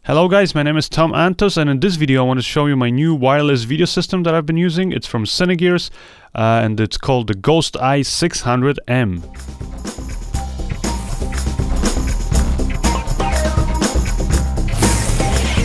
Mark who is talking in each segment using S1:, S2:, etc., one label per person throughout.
S1: Hello guys, my name is Tom Antos, and in this video I want to show you my new wireless video system that I've been using. It's from Cinegears, and it's called the Ghost Eye 600M.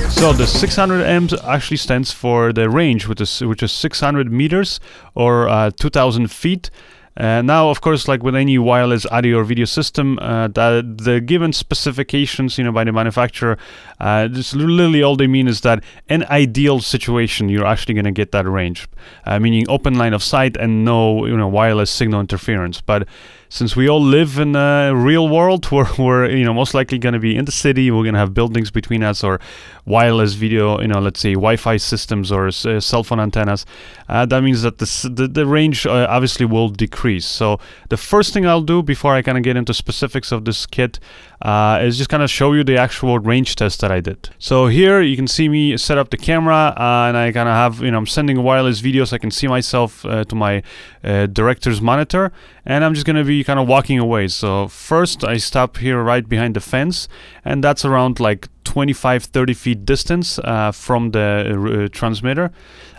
S1: So the 600M actually stands for the range, which is 600 meters or 2000 feet. Now, of course, like with any wireless audio or video system, the given specifications, by the manufacturer, just literally all they mean is that in ideal situation, you're actually going to get that range, meaning open line of sight and no, wireless signal interference. But since we all live in a real world where we're, most likely going to be in the city, we're going to have buildings between us or wireless video, let's say Wi-Fi systems or cell phone antennas, that means that the range obviously will decrease. So the first thing I'll do before I kind of get into specifics of this kit is just kind of show you the actual range test that I did. So here you can see me set up the camera and I kind of have, I'm sending wireless video so I can see myself to my director's monitor, and I'm just going to be kind of walking away. So first I stop here right behind the fence, and that's around like 25-30 feet distance from the transmitter.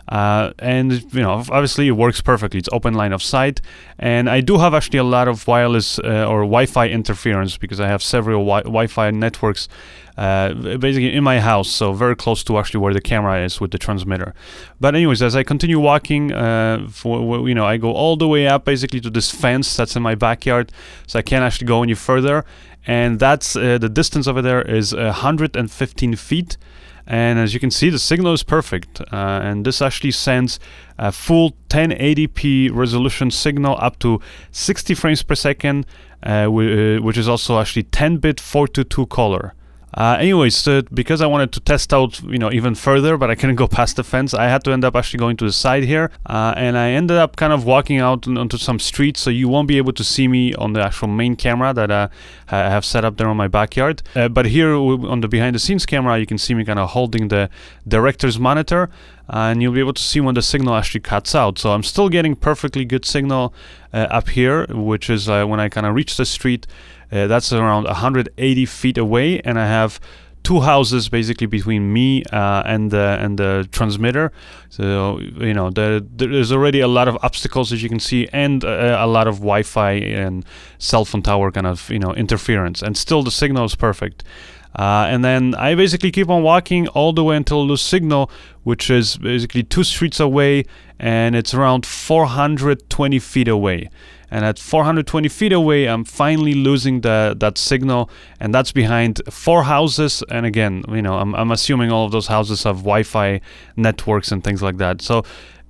S1: And obviously it works perfectly. It's open line of sight, and I do have actually a lot of wireless or Wi-Fi interference because I have several Wi-Fi networks basically in my house, so very close to actually where the camera is with the transmitter. But anyways, as I continue walking, I go all the way up basically to this fence that's in my backyard, so I can't actually go any further. And that's the distance over there is 115 feet. And as you can see, the signal is perfect, and this actually sends a full 1080p resolution signal up to 60 frames per second, which is also actually 10-bit 422 color. Anyways, because I wanted to test out, even further, but I couldn't go past the fence, I had to end up actually going to the side here, and I ended up kind of walking out onto some streets, so you won't be able to see me on the actual main camera that I have set up there on my backyard. But here on the behind-the-scenes camera, you can see me kind of holding the director's monitor, and you'll be able to see when the signal actually cuts out. So I'm still getting perfectly good signal up here, which is when I kind of reach the street. That's around 180 feet away, and I have two houses basically between me and the transmitter. So there's already a lot of obstacles, as you can see, and a lot of Wi-Fi and cell phone tower kind of interference, and still the signal is perfect. And then I basically keep on walking all the way until the signal, which is basically 2 streets away, and it's around 420 feet away. And at 420 feet away, I'm finally losing that signal, and that's behind 4 houses. And again, I'm assuming all of those houses have Wi-Fi networks and things like that. So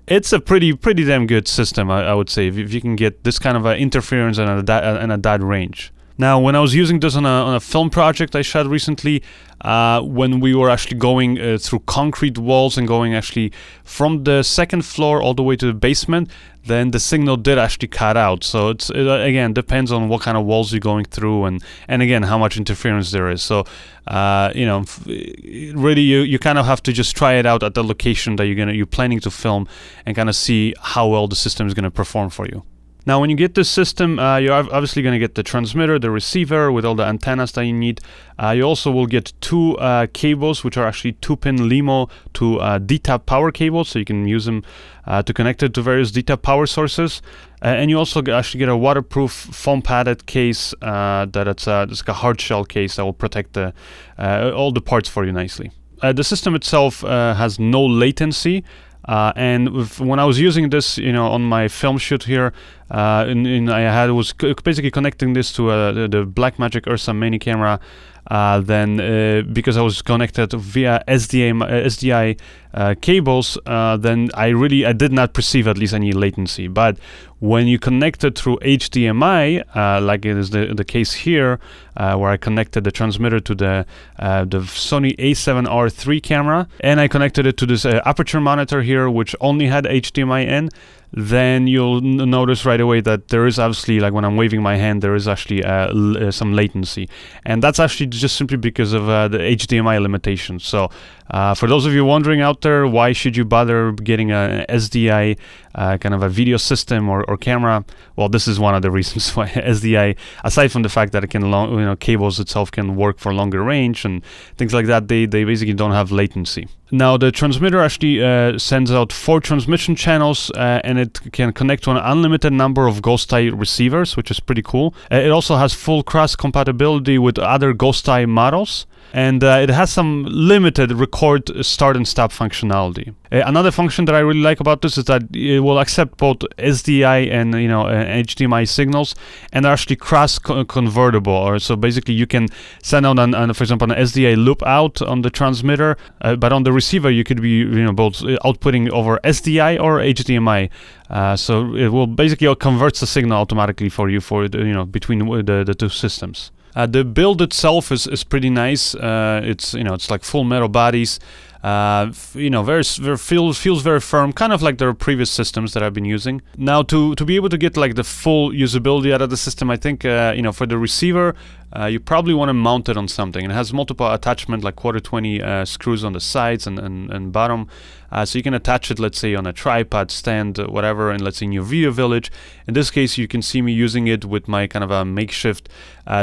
S1: it's a pretty damn good system, I would say, if you can get this kind of interference and a that range. Now, when I was using this on a film project I shot recently, when we were actually going through concrete walls and going actually from the second floor all the way to the basement, then the signal did actually cut out. So it again depends on what kind of walls you're going through and again how much interference there is. So really you kind of have to just try it out at the location that you're planning to film and kind of see how well the system is going to perform for you. Now, when you get this system, you're obviously going to get the transmitter, the receiver with all the antennas that you need. You also will get 2 cables, which are actually 2-pin LEMO to D-tap power cables, so you can use them to connect it to various D-tap power sources. And you also actually get a waterproof foam padded case it's like a hard shell case that will protect all the parts for you nicely. The system itself has no latency. When I was using this, on my film shoot here, I was basically connecting this to the Blackmagic Ursa Mini camera. Then because I was connected via SDI cables, then I did not perceive at least any latency. But when you connect it through HDMI, like it is the case here, where I connected the transmitter to the Sony A7R III camera, and I connected it to this Aputure monitor here, which only had HDMI in, then you'll notice right away that there is obviously, like when I'm waving my hand, there is actually some latency. And that's actually just simply because of the HDMI limitations. So for those of you wondering out there, why should you bother getting a SDI kind of a video system or camera? Well, this is one of the reasons why SDI, aside from the fact that it can, cables itself can work for longer range and things like that, they basically don't have latency. Now, the transmitter actually sends out 4 transmission channels, and it can connect to an unlimited number of Ghost Eye receivers, which is pretty cool. It also has full cross compatibility with other Ghost Eye models, and it has some limited record start and stop functionality. Another function that I really like about this is that it will accept both SDI and HDMI signals, and they're actually cross convertible. Or so basically, you can send out for example, an SDI loop out on the transmitter, but on the receiver you could be both outputting over SDI or HDMI. So it will basically converts the signal automatically for you between the two systems. The build itself is pretty nice. It's like full metal bodies. Feels very firm, kind of like the previous systems that I've been using. Now, to be able to get like the full usability out of the system, I think for the receiver, you probably want to mount it on something. It has multiple attachment, like 1/4-20 screws on the sides and bottom, so you can attach it, let's say, on a tripod, stand, whatever, and let's say in your video village. In this case, you can see me using it with my kind of a makeshift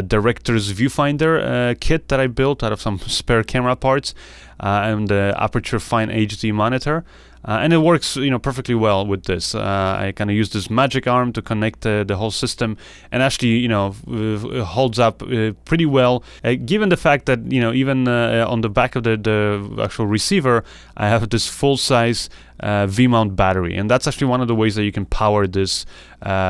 S1: director's viewfinder kit that I built out of some spare camera parts, and the Aputure FineHD monitor. And it works, perfectly well with this. I kind of use this magic arm to connect the whole system, and actually, holds up pretty well. Given the fact that, even on the back of the actual receiver, I have this full-size V-mount battery, and that's actually one of the ways that you can power this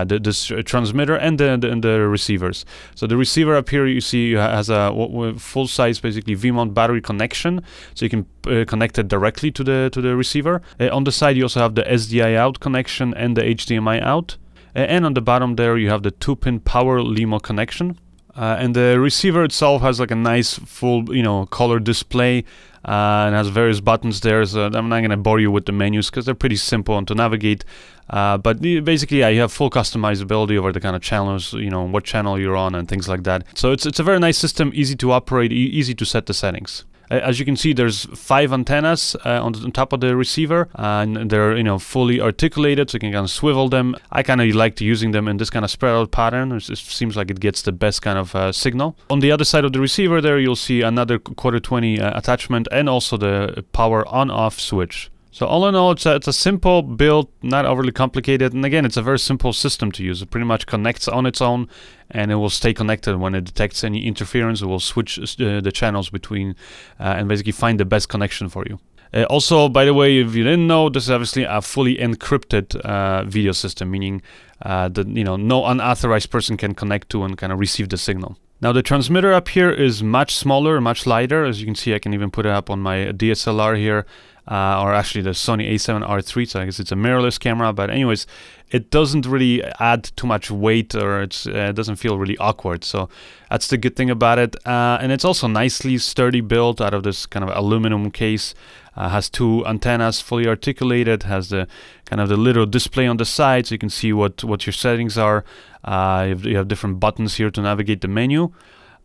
S1: this transmitter and the receivers. So the receiver up here, you see, has a full-size, basically V-mount battery connection, so you can connect it directly to the receiver. On the side, you also have the SDI out connection and the HDMI out, and on the bottom there, you have the 2-pin power LEMO connection. And the receiver itself has like a nice full, color display, and has various buttons there. So I'm not going to bore you with the menus because they're pretty simple to navigate. But basically, you have full customizability over the kind of channels, what channel you're on and things like that. So it's a very nice system, easy to operate, easy to set the settings. As you can see, there's 5 antennas on top of the receiver, and they're fully articulated, so you can kind of swivel them. I kind of like using them in this kind of spread out pattern. It seems like it gets the best kind of signal. On the other side of the receiver there, you'll see another 1/4-20 attachment and also the power on-off switch. So all in all, it's a simple build, not overly complicated, and again, it's a very simple system to use. It pretty much connects on its own, and it will stay connected. When it detects any interference, it will switch the channels between and basically find the best connection for you. Also, by the way, if you didn't know, this is obviously a fully encrypted video system, meaning that no unauthorized person can connect to and kind of receive the signal. Now the transmitter up here is much smaller, much lighter. As you can see, I can even put it up on my DSLR here. Or actually the Sony a7R III, so I guess it's a mirrorless camera, but anyways, it doesn't really add too much weight, or it doesn't feel really awkward, so that's the good thing about it. And it's also nicely sturdy built out of this kind of aluminum case. Has 2 antennas, fully articulated, has the kind of the little display on the side, so you can see what your settings are. You have different buttons here to navigate the menu.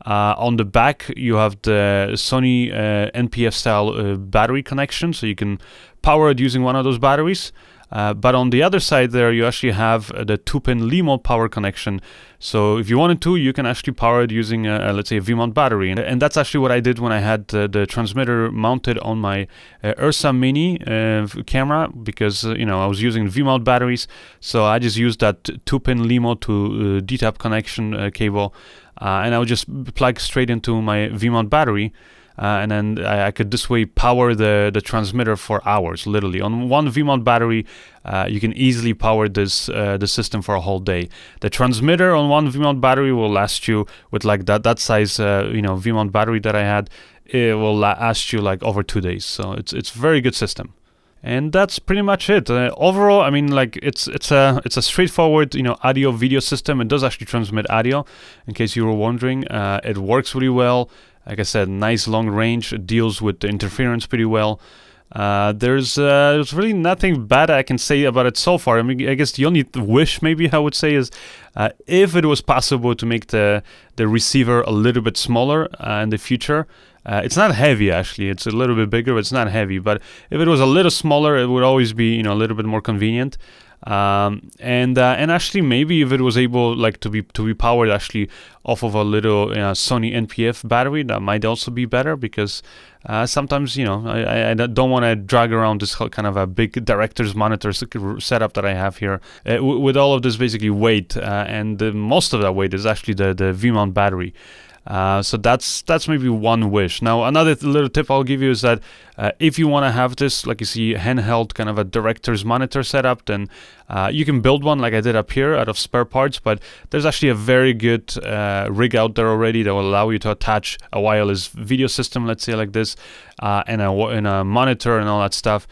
S1: On the back, you have the Sony NPF style battery connection, so you can power it using one of those batteries. But on the other side there, you actually have the 2-pin LEMO power connection. So if you wanted to, you can actually power it using, let's say, a V-mount battery. And that's actually what I did when I had the transmitter mounted on my Ursa Mini camera, because, I was using V-mount batteries. So I just used that 2-pin LEMO to DTAP connection cable. And I would just plug straight into my V-mount battery, and then I could this way power the transmitter for hours, literally. On one V-mount battery, you can easily power the system for a whole day. The transmitter on one V-mount battery will last you, with like that size V-mount battery that I had, it will last you like over 2 days. So it's a very good system. And that's pretty much it. Overall, I mean, like it's a straightforward, audio video system. It does actually transmit audio, in case you were wondering. It works really well. Like I said, nice long range. It deals with the interference pretty well. There's really nothing bad I can say about it so far. I mean, I guess the only wish maybe I would say is if it was possible to make the receiver a little bit smaller in the future. It's not heavy actually, it's a little bit bigger, but it's not heavy. But if it was a little smaller, it would always be, you know, a little bit more convenient. And actually maybe if it was able like to be powered actually off of a little Sony NPF battery, that might also be better, because sometimes, you know, I don't want to drag around this kind of a big director's monitor setup that I have here with all of this basically weight, and most of that weight is actually the V-mount battery. So that's maybe one wish. Now another little tip I'll give you is that if you want to have this, like you see, handheld kind of a director's monitor setup, then you can build one like I did up here out of spare parts, but there's actually a very good rig out there already that will allow you to attach a wireless video system, let's say like this, and a monitor and all that stuff.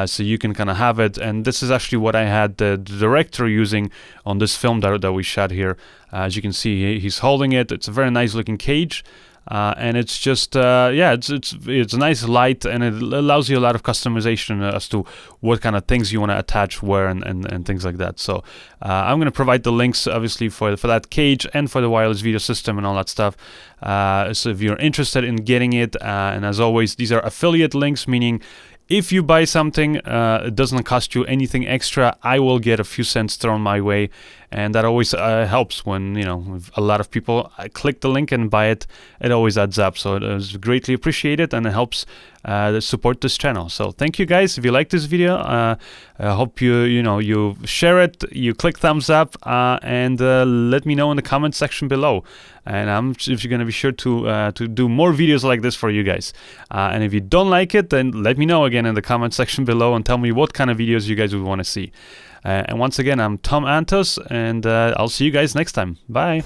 S1: So you can kind of have it, and this is actually what I had the director using on this film that we shot here. As you can see, he's holding it. It's a very nice looking cage, and it's just yeah, it's nice light, and it allows you a lot of customization as to what kind of things you want to attach where and things like that. So I'm going to provide the links obviously for that cage and for the wireless video system and all that stuff. So if you're interested in getting it, and as always, these are affiliate links, meaning if you buy something, it doesn't cost you anything extra, I will get a few cents thrown my way, and that always helps when, you know, a lot of people click the link and buy it. It always adds up, so it is greatly appreciated, and it helps support this channel. So thank you guys. If you like this video, I hope you share it, you click thumbs up, and let me know in the comment section below. And I'm going to be sure to do more videos like this for you guys. And if you don't like it, then let me know again in the comment section below and tell me what kind of videos you guys would want to see. And once again, I'm Tom Antos, and I'll see you guys next time. Bye.